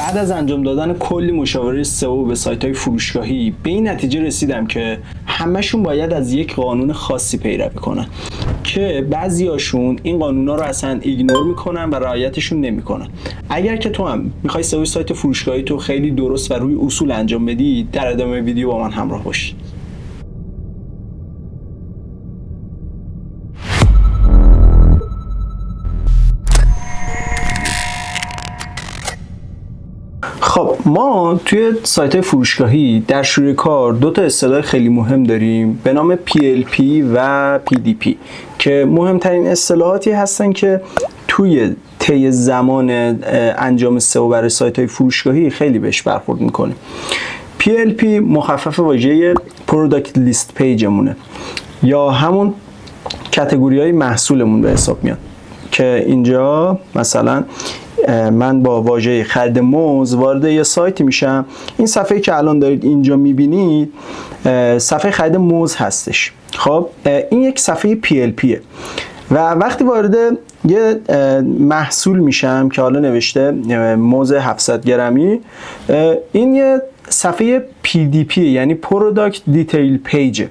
بعد از انجام دادن کلی مشاوره سئو به سایت‌های فروشگاهی به این نتیجه رسیدم که همشون باید از یک قانون خاصی پیروی کنن که بعضیاشون این قانونا رو اصلا ایگنور میکنن و رعایتشون نمیکنن. اگر که تو هم میخوای سئو سایت فروشگاهی تو خیلی درست و روی اصول انجام بدی، در ادامه ویدیو با من همراه باشید. خب ما توی سایت فروشگاهی در شروع کار دو تا اصطلاح خیلی مهم داریم به نام PLP و PDP که مهمترین اصطلاحاتی هستن که توی طی زمان انجام سئو برای سایت‌های فروشگاهی خیلی بهش برخورد میکنه. PLP مخفف واژه Product List Pageمونه یا همون کاتگوری‌های محصولمون به حساب میاد که اینجا مثلا من با واژه خرید موز وارد یه سایتی میشم. این صفحه‌ای که الان دارید اینجا میبینید صفحه خرید موز هستش. خب این یک صفحه PLPه و وقتی وارد یه محصول میشم که حالا نوشته موز 700 گرمی، این یه صفحه PDP یعنی Product Detail Page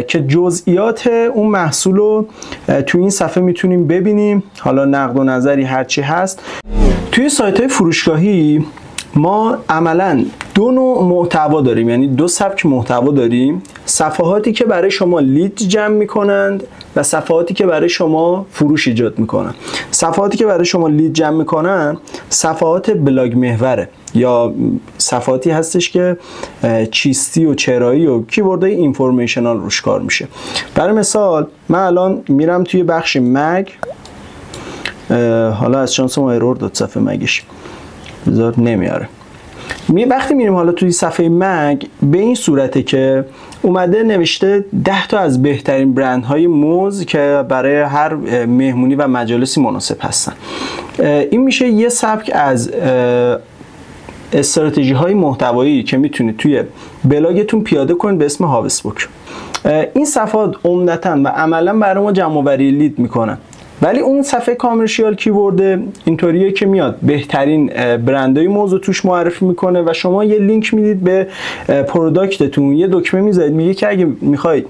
که جزئیات اون محصول رو تو این صفحه میتونیم ببینیم. حالا نقد و نظری هرچی هست. توی سایت‌های فروشگاهی ما عملاً دو نوع محتوا داریم، یعنی دو سبک محتوا داریم: صفحاتی که برای شما لید جمع میکنند و صفحاتی که برای شما فروش ایجاد میکنن. صفحاتی که برای شما لید جمع میکنن صفحات بلاگ محوره یا صفحاتی هستش که چیستی و چرایی و کیوردهای اینفورمیشنال روش کار میشه. برای مثال من الان میرم توی بخش مگ، حالا از شانس ما ایرور داد صفحه مگش بذار نمیاره. وقتی میریم حالا توی صفحه مگ به این صورته که اومده نوشته 10 تا از بهترین برندهای موز که برای هر مهمونی و مجالسی مناسب هستن. این میشه یه سبک از استراتژی های محتوایی که میتونید توی بلاگتون پیاده کنید به اسم هاوسبوک. این صفحات عمدتاً و عملاً برای ما جمع آوری لید میکنن، ولی اون صفحه کامرشیال کیورد اینطوریه که میاد بهترین برندهای موز توش معرفی میکنه و شما یه لینک میدید به پروداکتتون، یه دکمه میذارید میگه که اگه میخوای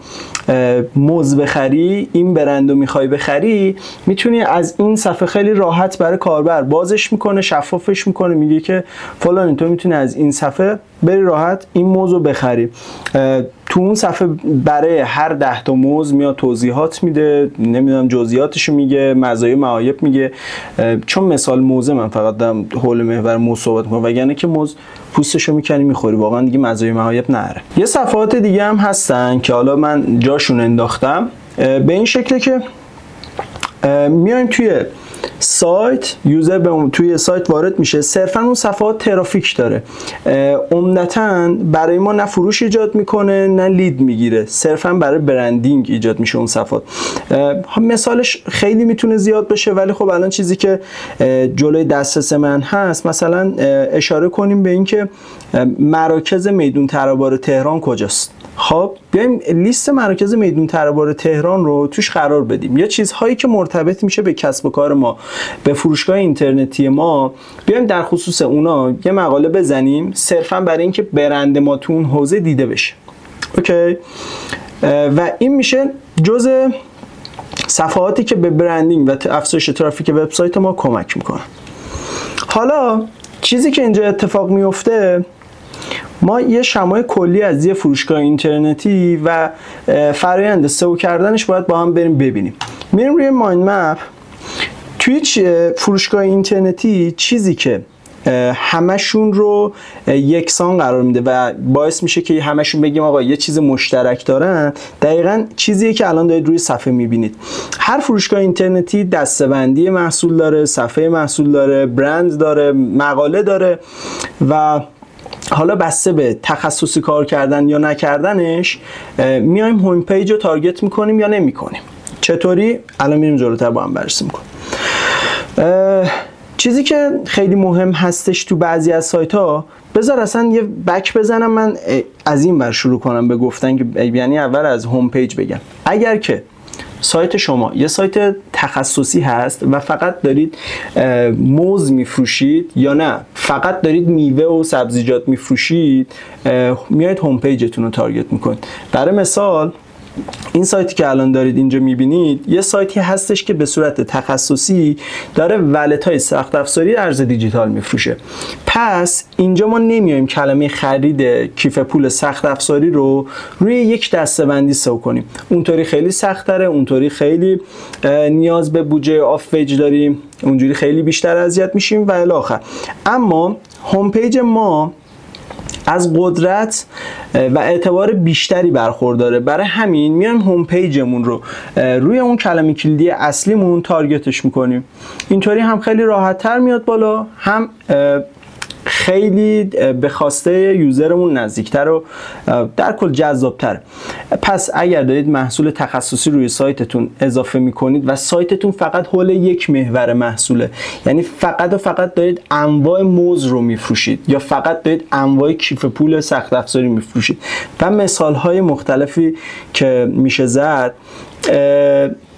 موز بخری، این برندو میخوای بخری، میتونی از این صفحه خیلی راحت برای کاربر بازش میکنه، شفافش میکنه، میگه که فلان تو میتونی از این صفحه بری راحت این موز رو بخری. تو اون صفحه برای هر 10 تا موز میاد توضیحات میده، نمیدونم جزئیاتشو میگه، مزایا معایب میگه. چون مثال موزه من فقط دارم حول محور موز صحبت میکنم، وگرنه که موز پوستشو میکنی میخوری، واقعا دیگه مزایا معایب نره. یه صفحات دیگه هم هستن که حالا من جاشون انداختم به این شکله که میایم توی سایت، یوزر توی سایت وارد میشه، صرفا اون صفحات ترافیک داره، عمدتاً برای ما نه فروش ایجاد میکنه نه لید میگیره، صرفا برای برندینگ ایجاد میشه اون صفحات. مثالش خیلی میتونه زیاد بشه، ولی خب الان چیزی که جلوی دسترس من هست، مثلا اشاره کنیم به این که مراکز میدون ترابار تهران کجاست. خب بیایم لیست مراکز میدون ترابار تهران رو توش قرار بدیم، یا چیزهایی که مرتبط میشه به کسب و کار ما، به فروشگاه اینترنتی ما، بیایم در خصوص اونا یه مقاله بزنیم صرفا برای اینکه برند ما تو اون حوزه دیده بشه. اوکی؟ و این میشه جزء صفحاتی که به برندینگ و افزایش ترافیک وبسایت ما کمک میکنن. حالا چیزی که اینجا اتفاق میفته، ما یه شمای کلی از یه فروشگاه اینترنتی و فرآیند سئو کردنش باید با هم بریم ببینیم. میریم روی مایند مپ. توی فروشگاه اینترنتی چیزی که همشون رو یکسان قرار میده و باعث میشه که همشون بگیم آقا یه چیز مشترک دارن، دقیقاً چیزیه که الان دارید روی صفحه میبینید. هر فروشگاه اینترنتی دسته‌بندی محصول داره، صفحه محصول داره، برند داره، مقاله داره و حالا بسته به تخصصی کار کردن یا نکردنش میایم هوم پیج رو تارگت میکنیم یا نمیکنیم. چطوری؟ الان میریم جلوتر با هم بررسی میکنیم. چیزی که خیلی مهم هستش تو بعضی از سایت ها، بذار اصلا یه بک بزنم من از این ور شروع کنم به گفتن که یعنی اول از هوم پیج بگم. اگر که سایت شما یه سایت تخصصی هست و فقط دارید موز میفروشید یا نه فقط دارید میوه و سبزیجات میفروشید، میایید هوم پیجتون رو تارگت میکنید. برای مثال این سایتی که الان دارید اینجا میبینید یه سایتی هستش که به صورت تخصصی داره ولت‌های سخت افزاری ارز دیجیتال میفروشه. پس اینجا ما نمیایم کلمه خرید کیف پول سخت افزاری رو روی یک دسته‌بندی سو کنیم. اونطوری خیلی سخت‌تره، اونطوری خیلی نیاز به بودجه آف پیج داریم، اونجوری خیلی بیشتر اذیت میشیم و الی آخر. اما هوم پیج ما از قدرت و اعتبار بیشتری برخورداره، برای همین میایم هوم پیجمون رو روی اون کلمه کلیدی اصلیمون تارگتش میکنیم. اینطوری هم خیلی راحت تر میاد بالا، هم خیلی به خواسته یوزرمون نزدیکتر و در کل جذابتر. پس اگر دارید محصول تخصصی روی سایتتون اضافه میکنید و سایتتون فقط حول یک محور محصوله، یعنی فقط دارید انواع موز رو میفروشید یا فقط دارید انواع کیف پول سخت افزاری میفروشید و مثال های مختلفی که میشه زد،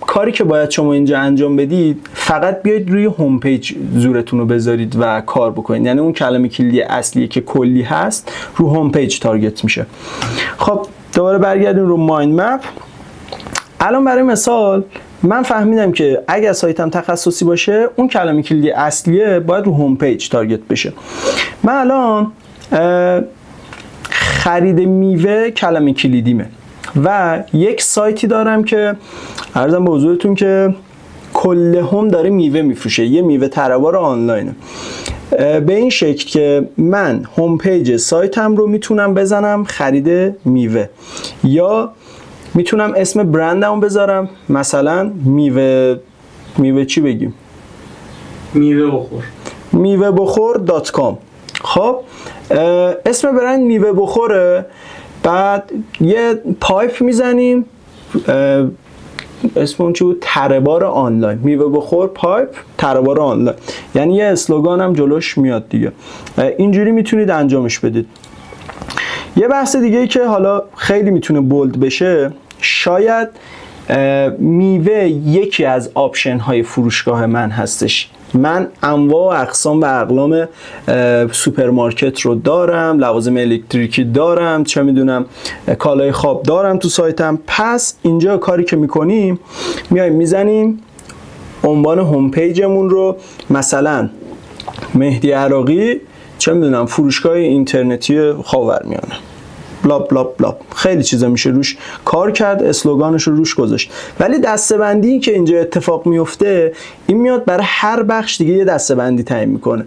کاری که باید شما اینجا انجام بدید فقط بیاید روی هوم پیج زورتون رو بذارید و کار بکنید. یعنی اون کلمه کلیدی اصلی که کلی هست رو هوم پیج تارگت میشه. خب دوباره برگردیم رو مایند مپ. الان برای مثال من فهمیدم که اگر سایتم تخصصی باشه اون کلمه کلیدی اصلیه باید رو هوم پیج تارگت بشه. من الان خرید میوه کلمه کلیدیمه و یک سایتی دارم که عرضم به حضورتون که کل هم داره میوه میفروشه، یه میوه تروار آنلاینه. به این شکل که من هوم پیج سایتم رو میتونم بزنم خرید میوه، یا میتونم اسم برندمو بذارم مثلا میوه چی بگیم؟ میوه بخور .com. خب اسم برند میوه بخوره، بعد یه پایپ میزنیم اسم اون چی بود؟ تره‌بار آنلاین. میوه بخور پایپ تره‌بار آنلاین، یعنی یه اسلوگان هم جلوش میاد دیگه. اینجوری میتونید انجامش بدید. یه بحث دیگه ای که حالا خیلی میتونه بولد بشه، شاید میوه یکی از آپشن های فروشگاه من هستش. من انواع و اقسام و اقلام سوپرمارکت رو دارم، لوازم الکتریکی دارم، چه میدونم کالای خواب دارم تو سایتم. پس اینجا کاری که میکنیم میایم میزنیم عنوان هوم پیجمون رو مثلا مهدی عراقی، چه میدونم فروشگاه اینترنتی خاورمیانه، بلاب بلاب بلاب، خیلی چیزا میشه روش کار کرد، اسلوگانش رو روش گذاشت. ولی دسته‌بندی که اینجا اتفاق میفته این میاد برای هر بخش دیگه یه دسته‌بندی تعیین میکنه.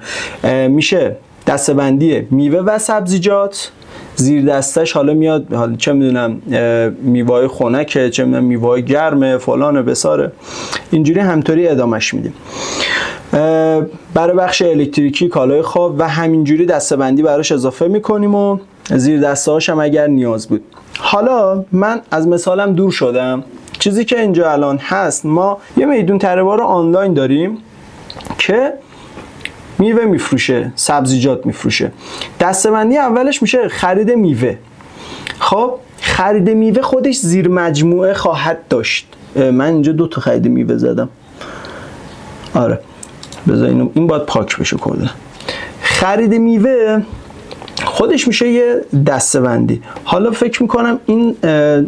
میشه دسته‌بندی میوه و سبزیجات، زیر دستش حالا میاد حالا چه میدونم میوه‌های خنکه، چه میدونم میوه‌های گرمه، فلانه بساره، اینجوری همطوری ادامش میدیم. برای بخش الکتریکی کالای خواب و همینجوری دسته‌بندی براش اضافه میکنیم و زیر دسته‌هاش هم اگر نیاز بود. حالا من از مثالم دور شدم. چیزی که اینجا الان هست، ما یه میدون تره‌بار آنلاین داریم که میوه میفروشه، سبزیجات میفروشه. دسته‌بندی اولش میشه خرید میوه. خب خرید میوه خودش زیر مجموعه خواهد داشت. من اینجا 2 تا خرید میوه زدم. آره بذار این باید پاک بشه کلا. خرید میوه خودش میشه یه دسته‌بندی. حالا فکر میکنم این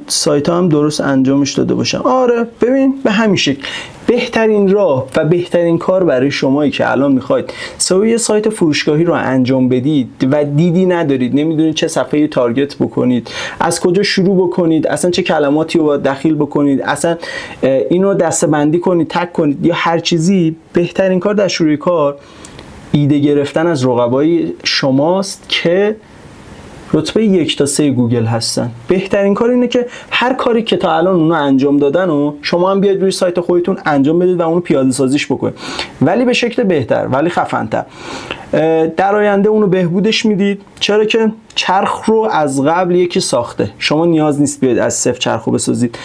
سایت ها هم درست انجامش داده باشم. آره ببین به همین شکل بهترین راه و بهترین کار برای شمایی که الان میخواید یه سایت فروشگاهی رو انجام بدید و دیدی ندارید، نمیدونید چه صفحه تارگت بکنید، از کجا شروع بکنید، اصلا چه کلماتی رو باید دخیل بکنید، اصلا اینو دسته‌بندی کنید، تگ کنید یا هر چیزی، بهترین کار در شروع کار ایده گرفتن از رقبای شماست که رتبه 1 تا 3 گوگل هستن. بهترین کار اینه که هر کاری که تا الان اونا انجام دادن و شما هم بیاید روی سایت خودتون انجام بدید و اونو پیاده سازیش بکنید، ولی به شکل بهتر، ولی خفن‌تر. در آینده اونو بهبودش میدید، چرا که چرخ رو از قبل یکی ساخته، شما نیاز نیست بیاید از صفر چرخو بسازید.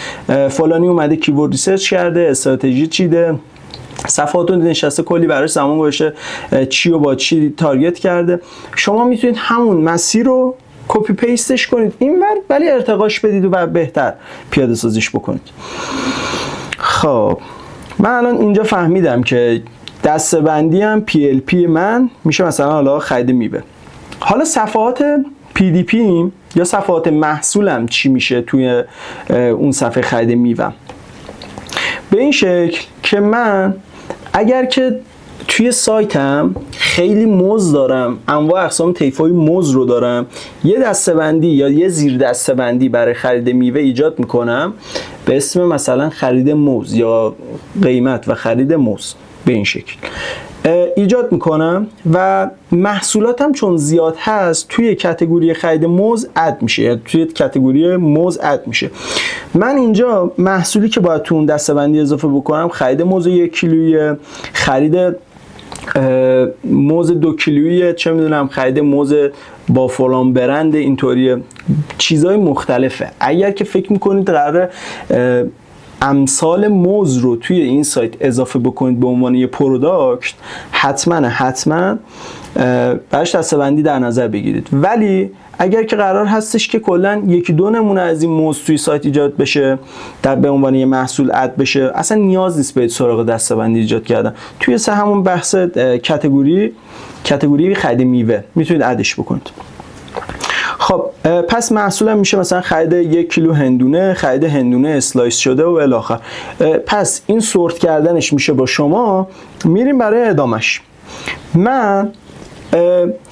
فلانی اومده کیورد ریسرچ کرده، استراتژی چیده، صفحاتون نشسته کلی براش زمان گذاشته، چی و با چی تارگت کرده. شما میتونید همون مسیر رو کپی پیستش کنید اینور، ولی ارتقاش بدید و بهتر پیاده سازیش بکنید. خب من الان اینجا فهمیدم که دسته‌بندی هم PLP من میشه مثلا حالا خرید میوه. حالا صفحات PDP یا صفحات محصولم چی میشه توی اون صفحه خرید میوه؟ به این شکل که من اگر که توی سایتم خیلی موز دارم، انواع اقسام طیف‌های موز رو دارم، یه دسته‌بندی یا یه زیر دسته‌بندی برای خرید میوه ایجاد میکنم به اسم مثلا خرید موز یا قیمت و خرید موز. به این شکل ایجاد میکنم و محصولاتم چون زیاد هست توی کاتگوری خرید موز اد میشه، یا توی کاتگوری موز اد میشه. من اینجا محصولی که باید تو اون دسته‌بندی اضافه بکنم خرید موز 1 کیلویی، خرید موز 2 کیلویی، چه میدونم خرید موز با فلان برند، اینطوریه، چیزای مختلفه. اگر که فکر میکنید قراره امثال موز رو توی این سایت اضافه بکنید به عنوان یه پروداکت، حتما براش دسته‌بندی در نظر بگیرید. ولی اگر که قرار هستش که کلا یکی دو نمونه از این موز توی سایت ایجاد بشه به عنوان یه محصول اد بشه، اصلا نیاز نیست برید سراغ دسته‌بندی ایجاد کردن. توی همون بحث کاتگوری خرید میوه میتونید ادش بکنید. خب پس محصولم میشه مثلا خرید 1 کیلو هندونه، خرید هندونه اسلایس شده و الی آخر. پس این سورت کردنش میشه با شما. میریم برای ادامش. من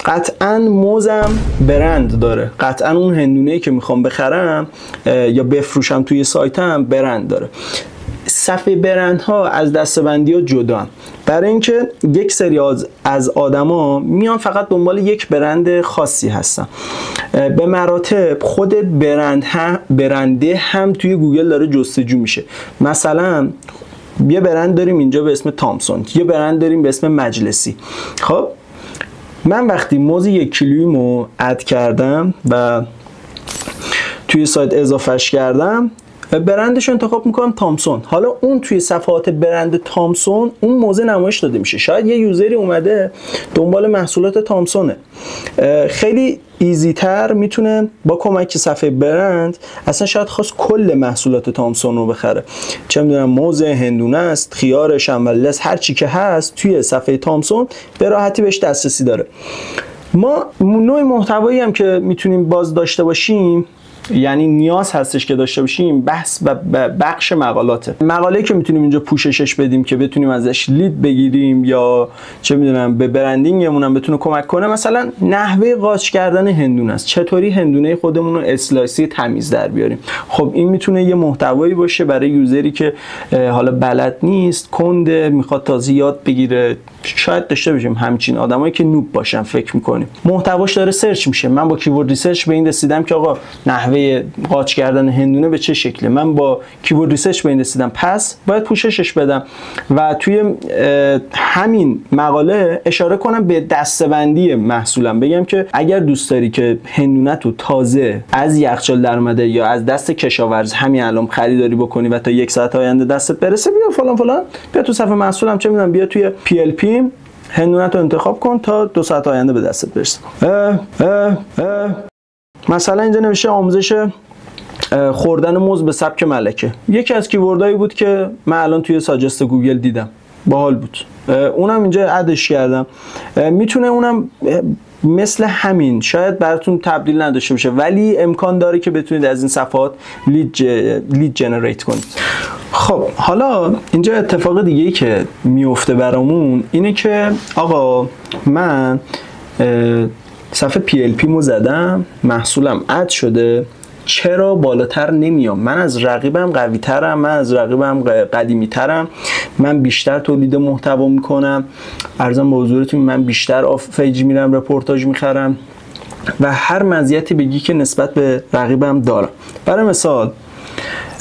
قطعا موزم برند داره، قطعا اون هندونه‌ای که میخوام بخرم یا بفروشم توی سایتم برند داره. صفحه برندها از دسته‌بندی ها جدا، برای اینکه یک سری از آدما میان فقط دنبال یک برند خاصی هستن. به مراتب خود برنده هم توی گوگل داره جستجو میشه. مثلا یه برند داریم اینجا به اسم تامسون، یه برند داریم به اسم مجلسی. خب من وقتی موز 1 کیلوییمو اد کردم و توی سایت اضافهش کردم، برندش رو انتخاب میکنم تامسون. حالا اون توی صفحات برند تامسون اون موزه نمایش داده میشه. شاید یه یوزری اومده دنبال محصولات تامسونه، خیلی ایزی تر میتونه با کمک صفحه برند اصلا شاید خواست کل محصولات تامسون رو بخره، چه میدونم موز، هندونه است، خیار، شنبله است، هر چی که هست توی صفحه تامسون به راحتی بهش دسترسی داره. ما نوع محتوایی هم که میتونیم باز داشته باشیم، یعنی نیاز هستش که داشته باشیم، بحث و بخش مقالاته. مقاله‌ای که میتونیم اینجا پوششش بدیم که بتونیم ازش لید بگیریم یا چه میدونم به برندینگمون هم بتونه کمک کنه. مثلا نحوه قاچ کردن هندونه است، چطوری هندونه خودمون رو اسلایسی تمیز در بیاریم. خب این میتونه یه محتوایی باشه برای یوزری که حالا بلد نیست، کنده، میخواد تازه یاد بگیره. شاید داشته باشیم همچین آدمایی که نوب باشن، فکر میکنیم محتواش داره سرچ میشه. من با کیورد ریسرچ به این رسیدم که آقا نحوه قاچ کردن هندونه به چه شکله، من با کیورد ریسرچ به این رسیدم، پس باید پوششش بدم و توی همین مقاله اشاره کنم به دسته‌بندی محصولم. بگم که اگر دوست داری که هندونه تو تازه از یخچال در اومده یا از دست کشاورز همین الان خریداری بکنی و تا 1 ساعت آینده دستت برسه، بیا فلان بیا تو صفحه محصولم، چه میدونم بیا توی PLP هندونه تو انتخاب کن تا 2 ساعت آینده به دستت برسه. مثلا اینجا نوشته آموزش خوردن موز به سبک ملکه. یکی از کیوردایی بود که من الان توی ساجست گوگل دیدم، باحال بود، اونم اینجا ادش کردم. میتونه اونم مثل همین شاید براتون تبدیل نداشته باشه، ولی امکان داره که بتونید از این صفحات لید جنریت کنید. خب حالا اینجا اتفاق دیگه ای که میفته برامون اینه که آقا من صفحه PLP مو زدم، محصولم اد شده، چرا بالاتر نمیام؟ من از رقیبم قوی ترم، من از رقیبم قدیمی ترم، من بیشتر تولید محتوا میکنم، عرضم به حضورتون من بیشتر آف پیج میرم، رپورتاج میخرم و هر مزیتی بگی که نسبت به رقیبم دارم. برای مثال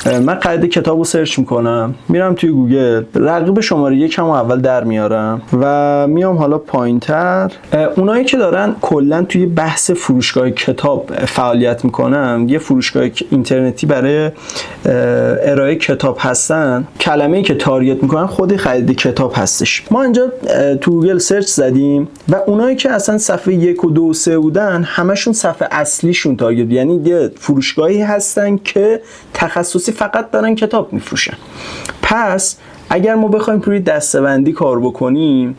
من قید کتاب رو سرچ میکنم، میرم توی گوگل، رقیب شماره 1 هم اول در میارم و میام حالا پایینتر. اونایی که دارن کلا توی بحث فروشگاه کتاب فعالیت میکنن، یه فروشگاه اینترنتی برای ارائه کتاب هستن، کلمه‌ای که تارگت میکنن خود خرید کتاب هستش. ما اینجا تو گوگل سرچ زدیم و اونایی که اصلا صفحه 1 و 2 و 3 بودن همشون صفحه اصلیشون تارگت، یعنی یه فروشگاهی هستن که تخصصی فقط دارن کتاب میفروشن. پس اگر ما بخوایم روی دسته‌بندی کار بکنیم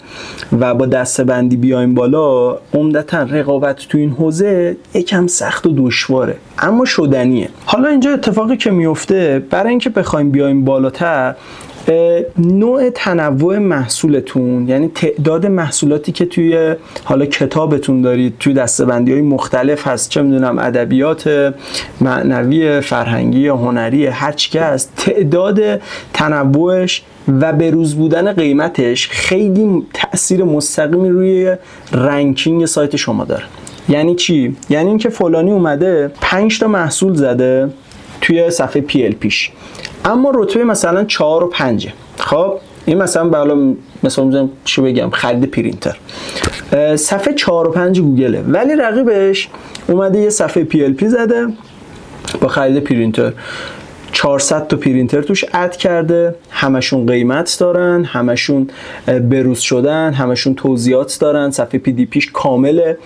و با دسته‌بندی بیایم بالا، عمدتاً رقابت تو این حوزه یکم سخت و دشواره، اما شدنیه. حالا اینجا اتفاقی که میفته برای اینکه بخوایم بیایم بالاتر، نوع تنوع محصولتون، یعنی تعداد محصولاتی که توی حالا کتابتون دارید، توی دسته‌بندی‌های مختلف هست، چه میدونم ادبیات، معنوی، فرهنگی یا هنری، هر چی که هست، تعداد تنوعش و بروز بودن قیمتش خیلی تأثیر مستقیمی روی رنکینگ سایت شما داره. یعنی چی؟ یعنی اینکه فلانی اومده 5 تا محصول زده توی صفحه PLPش، اما رتبه مثلا 4 و 5. خب این مثلا بالا مثلا میذارم چی بگم، خرید پرینتر، صفحه 4 و 5 گوگله، ولی رقیبش اومده یه صفحه PLP زده با خرید پرینتر، 400 تا پرینتر توش اد کرده، همشون قیمت دارن، همشون بروز شدن، همشون توضیحات دارن، صفحه PDPش کامله،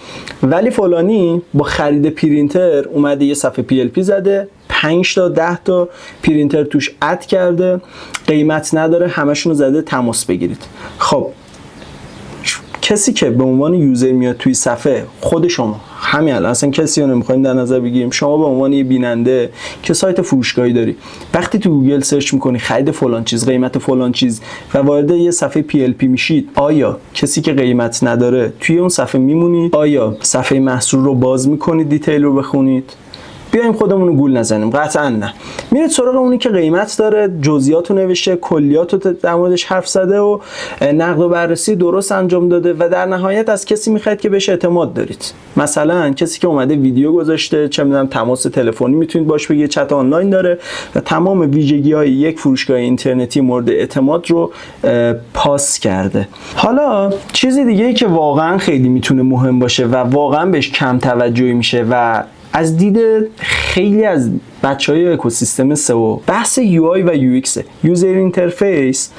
ولی فلانی با خرید پرینتر اومده یه صفحه PLP زده، 5 تا 10 تا پرینتر توش اد کرده، قیمت نداره، همشون رو زده تماس بگیرید. خب کسی که به عنوان یوزر میاد توی صفحه، خود شما همین الان اصلا کسی رو نمیخوایم در نظر بگیریم، شما به عنوان یه بیننده که سایت فروشگاهی داری، وقتی تو گوگل سرچ میکنی خرید فلان چیز، قیمت فلان چیز و وارد یه صفحه PLP میشید، آیا کسی که قیمت نداره توی اون صفحه میمونید؟ آیا صفحه محصول رو باز میکنید دیتیل رو بخونید؟ بیایم خودمون رو گول نزنیم، قطعا نه. میرید سراغ اونی که قیمت داره، جزئیات رو نوشته، کلیات رو در موردش حرف زده و نقد و بررسی درست انجام داده و در نهایت از کسی میخواید که بهش اعتماد دارید. مثلا کسی که اومده ویدیو گذاشته، چه میدونم تماس تلفنی میتونید باش بگید، چت آنلاین داره و تمام ویژگی‌های یک فروشگاه اینترنتی مورد اعتماد رو پاس کرده. حالا چیزی دیگه ای که واقعا خیلی میتونه مهم باشه و واقعا بهش کم توجهی میشه و از دید خیلی از بچهای اکوسیستم سئو، بحث UI و UX، یوزر اینترفیس،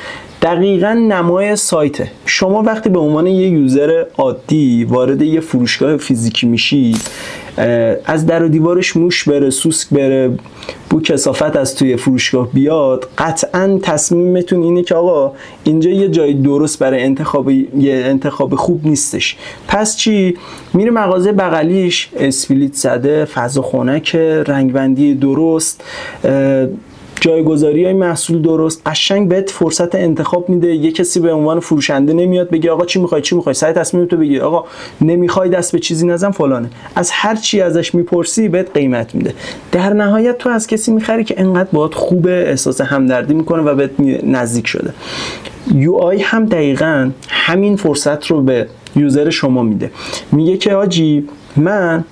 دقیقاً نمای سایته. شما وقتی به عنوان یه یوزر عادی وارد یه فروشگاه فیزیکی میشید، از در و دیوارش موش بره، سوسک بره، بو کثافت از توی فروشگاه بیاد، قطعاً تصمیمتون اینه که آقا اینجا یه جای درست برای انتخاب خوب نیستش. پس چی؟ میره مغازه بغلیش، اسپلیت زده، فضا خنک، رنگبندی درست، جایگذاری های محصول درست، قشنگ بهت فرصت انتخاب میده. یه کسی به عنوان فروشنده نمیاد بگه آقا چی میخوای، سعی تصمیم تو بگیر، آقا نمیخوای دست به چیزی نزن فلانه. از هر چی ازش میپرسی بهت قیمت میده. در نهایت تو از کسی میخری که انقدر باهات خوبه، احساس همدردی میکنه و بهت نزدیک شده. UI هم دقیقاً همین فرصت رو به یوزر شما میده. میگه که آجی من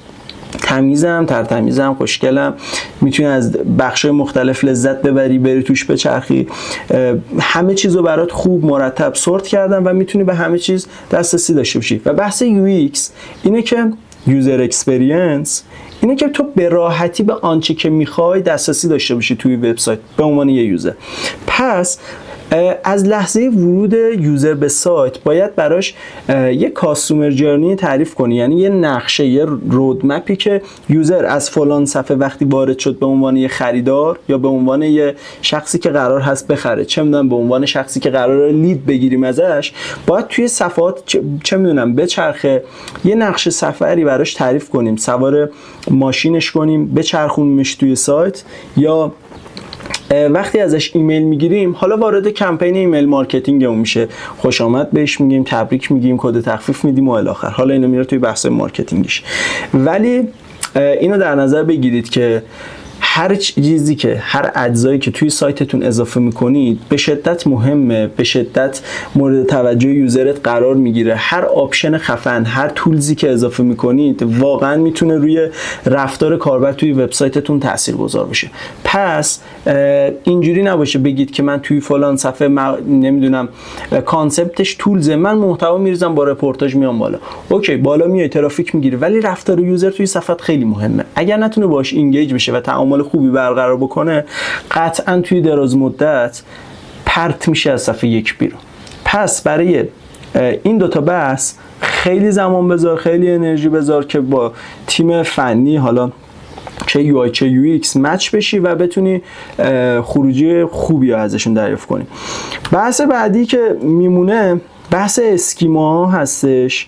تمیزم، ترتمیزم، خوشگلم، میتونی از بخشای مختلف لذت ببری، بری توش بچرخی، همه چیزو برات خوب مرتب سورت کردم و میتونی به همه چیز دسترسی داشته باشی. و بحث UX اینه که یوزر اکسپریانس اینه که تو به راحتی به آنچه که میخوای دسترسی داشته باشی توی وبسایت به عنوان یه یوزر. پس از لحظه ورود یوزر به سایت باید براش یه کاستومر جرنی تعریف کنی، یعنی یه نقشه، یه رودمپی که یوزر از فلان صفحه وقتی وارد شد به عنوان یه خریدار یا به عنوان یه شخصی که قرار هست بخره، چه میدونم به عنوان شخصی که قرار لید بگیریم ازش، باید توی صفحات چه میدونم بچرخه، یه نقشه سفری براش تعریف کنیم، سوار ماشینش کنیم، بچرخونیمش توی سایت، یا وقتی ازش ایمیل میگیریم حالا وارد کمپین ایمیل مارکتینگ اون میشه، خوش آمد بهش میگیم، تبریک میگیم، کد تخفیف میدیم و الی آخر. حالا اینو میره توی بحث مارکتینگش. ولی اینو در نظر بگیرید که هر چیزی که، هر اجزایی که توی سایتتون اضافه میکنید به شدت مهمه، به شدت مورد توجه یوزرت قرار میگیره. هر آپشن خفن، هر تولزی که اضافه میکنید واقعا میتونه روی رفتار کاربر توی وبسایتتون تاثیرگذار باشه. پس اینجوری نباشه بگید که من توی فلان صفحه نمیدونم کانسپتش تولزه، من محتوا میریزم با رپورتاج میام بالا. اوکی، بالا میای ترافیک میگیره، ولی رفتار یوزر توی صفحه خیلی مهمه. اگر نتونه باش اینگیج بشه و تعامل خوبی برقرار بکنه، قطعا توی دراز مدت پرت میشه از صفحه یک بیرون. پس برای این دوتا بحث خیلی زمان بذار، خیلی انرژی بذار که با تیم فنی، حالا چه یو آی چه یو ایکس مچ بشی و بتونی خروجی خوبی ازشون دریافت کنی. بحث بعدی که میمونه بحث اسکیما هستش.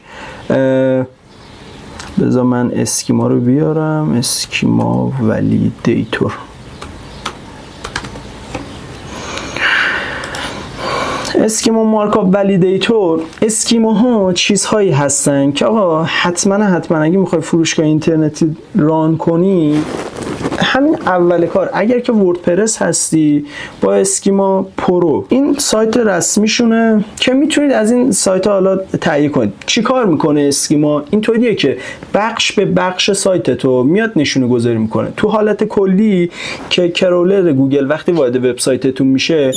بذار من اسکیما رو بیارم، اسکیما ولیدیتور. اسکیما مارکاپ ولیدیتور، اسکیما ها چیزهایی هستن که آقا حتما اگه میخوای فروشگاه اینترنتی ران کنی، همین اول کار اگر که وردپرس هستی با اسکیما پرو، این سایت رسمیشونه که میتونید از این سایت ها حالا تهیه کنید. چی کار میکنه اسکیما؟ اینطوریه که بخش به بخش سایت تو میاد نشونه گذاری میکنه. تو حالت کلی که کرولر گوگل وقتی وارد وبسایتتون میشه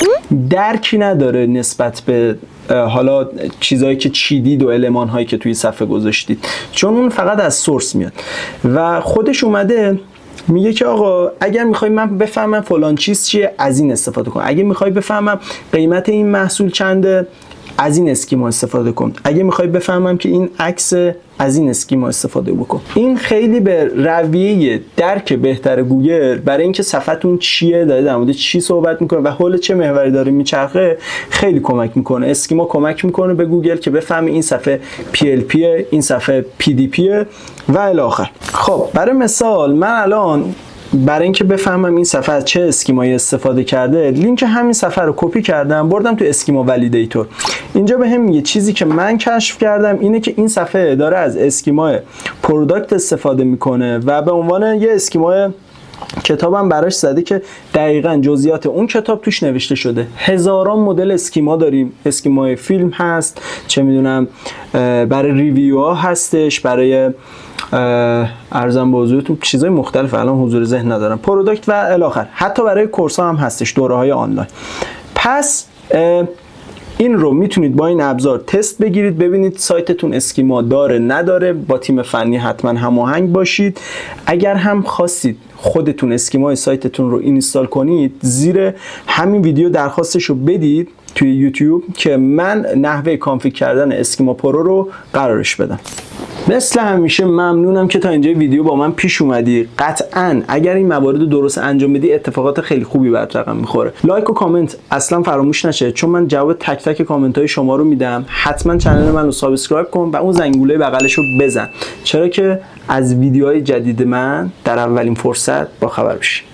درکی نداره نسبت به حالا چیزایی که چیدید و المان هایی که توی صفحه گذاشتید، چون اون فقط از سورس میاد و خودش اومده میگه که آقا اگر میخوای من بفهمم فلان چیز چیه از این استفاده کن، اگه میخوای بفهمم قیمت این محصول چنده از این اسکیما استفاده کن، اگه میخوای بفهمم که این عکس از این اسکیما استفاده بکن. این خیلی به رویه درک بهتر گوگل برای اینکه صفحتون چیه، داره در مورد چی صحبت میکنه و حول چه محوری داره میچرخه خیلی کمک میکنه. اسکیما کمک میکنه به گوگل که بفهمه این صفحه PLP، این صفحه PDP و الی آخر. خب برای مثال من الان برای اینکه بفهمم این صفحه از چه اسکیمایی استفاده کرده، لینک همین صفحه رو کپی کردم بردم تو اسکیما ولیدیتور. اینجا به هم میگه چیزی که من کشف کردم اینه که این صفحه داره از اسکیما پروداکت استفاده میکنه و به عنوان یه اسکیما کتابم براش زده که دقیقاً جزئیات اون کتاب توش نوشته شده. هزاران مدل اسکیما داریم، اسکیمای فیلم هست، چه میدونم برای ریویو ها هستش، برای ارزم به حضورتون چیزای مختلف الان حضور ذهن ندارم، پروداکت و الی آخر، حتی برای کورس ها هم هستش، دوره های آنلاین. پس این رو میتونید با این ابزار تست بگیرید، ببینید سایتتون اسکیما داره نداره، با تیم فنی حتما هماهنگ باشید. اگر هم خواستید خودتون اسکیمای سایتتون رو اینستال کنید، زیر همین ویدیو درخواستش رو بدید توی یوتیوب که من نحوه کانفیگ کردن اسکیما پرو رو قرارش بدم. مثل همیشه ممنونم که تا اینجا ویدیو با من پیش اومدی. قطعاً اگر این موارد رو درست انجام بدی اتفاقات خیلی خوبی برات رقم میخوره. لایک و کامنت اصلا فراموش نشه، چون من جواب تک تک کامنت های شما رو میدم. حتما کانال من رو سابسکرایب کن و اون زنگوله بغلش رو بزن، چرا که از ویدیوهای جدید من در اولین فرصت با خبر بشی.